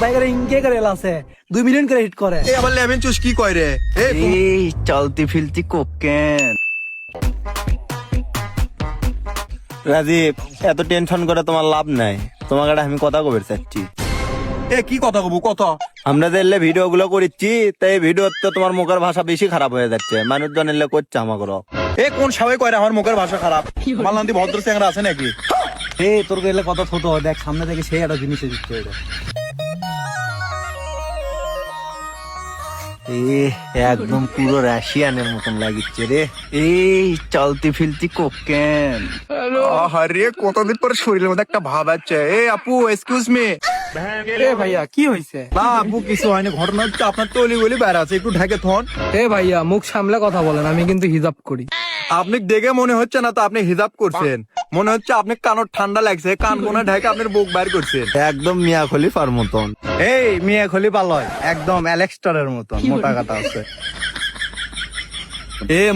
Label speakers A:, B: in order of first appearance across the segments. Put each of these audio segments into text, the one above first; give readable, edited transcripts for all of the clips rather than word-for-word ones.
A: বাইকের ইনকে করে আছে 2 মিলিয়ন করে হিট করে।
B: এ আবার লেমন চুষ কি কয় রে?
C: এই চলতি ফিলতি কোকেন। রাজীব, এত টেনশন করে তোমার লাভ নাই। তোমাকে আমি কথা কবে চাচ্ছি।
B: কি কথা কব কত?
C: আমরা যে ভিডিও গুলো করিচ্ছি তাই ভিডিও তো তোমার মুখের ভাষা বেশি খারাপ হয়ে যাচ্ছে। মানুষজন এলে করছে আমাকে।
B: কোন সবাই কয় রে আমার মুখের ভাষা খারাপ? মালনান্দি ভদ্র চেংরা আছে নাকি?
A: তোর গেলে কত ছোট দেখ, সামনে থেকে সেই একটা জিনিস দিচ্ছে এটা।
C: একদম পুরো রাশিয়ানের মতন লাগিচ্ছে রে। এই চলতি ফিলতি কোকেন।
B: আরে কতদিন পরে শরীরের মধ্যে একটা ভাব আছে। আপু এক্সকিউজ মি।
A: ভাইয়া কি হয়েছে?
B: না আপু কিছু হয়নি, ঘটনা হচ্ছে আপনার তলি গলি বের আছে, একটু ঢেকে থন।
A: ভাইয়া মুখ সামলে কথা বলেন, আমি কিন্তু হিজাব করি।
B: আপনি দেখে মনে হচ্ছে না তো আপনি হিজাব করছেন, মনে হচ্ছে আপনি কানর ঠান্ডা লাগছে, কান কোনা ঢেকে আপনার বুক বাইর করছেন।
C: একদম মিয়া খলিফার মতন।
B: এই মিয়া খলিফা লয়, একদম অ্যালেক্সটারের মতন মোটা কাটা আছে।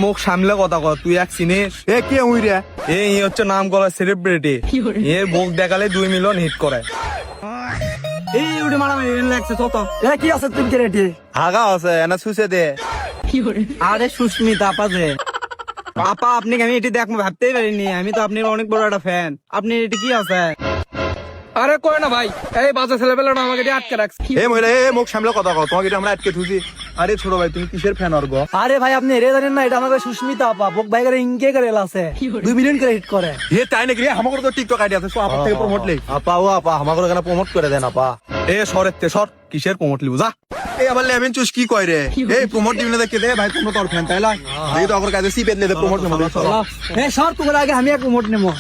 D: মুখ সামলে কথা কর, তুই এক চিনিস?
B: কে উই রে?
D: এই হচ্ছে নাম করা সেলিব্রিটি। মুখ দেখালে 2 মিলিয়ন হিট করে।
A: উঠে মারামারি লাগছে তত। কি আছে তুমি কে রেডি?
B: হাগা আছে এনা সুসে দে।
A: আরে সুস্মিতা আপা যে। আপা আপনি আমি এটি দেখবো ভাবতেই পারিনি, আমি তো আপনার অনেক বড় একটা ফ্যান। আপনি এটি কি আছে?
D: আরে কই না ভাই, এই বাচ্চা ছেলেবেলাটা আমাকে দিয়ে আটকে রাখছে।
B: মহিলা মুখ সামলে কথা কও, তোমাকে এটা আমরা আটকে থুছি। আরে ছোট ভাই তুমি কিসের ফ্যান অর্গ?
A: আরে ভাই আপনি এরে জানেন না, এটা আমাকে সুস্মিতা আপা বুক বাইকের ইনকে করে আছে 2 মিলিয়ন করে হিট করে।
B: তাই নাকি? আমাকে তো টিকটক আইডি আছে, সো আপনার থেকে প্রমোট লেই।
C: আপা ও আপা আমাকে এখানে প্রমোট করে দেন আপা।
D: সরেতে সর, কিসের প্রমোট লিবো যা।
B: আবার লেমন চুষ কি কয় রে? প্রমোট দিবি না দেখে দে ভাই, তোমরা তোর ফ্যান তাইলা এই তো আমার কাছে সিপেট লে প্রমোট নেব।
A: সর তোর আগে আমি এক প্রমোট নেবো।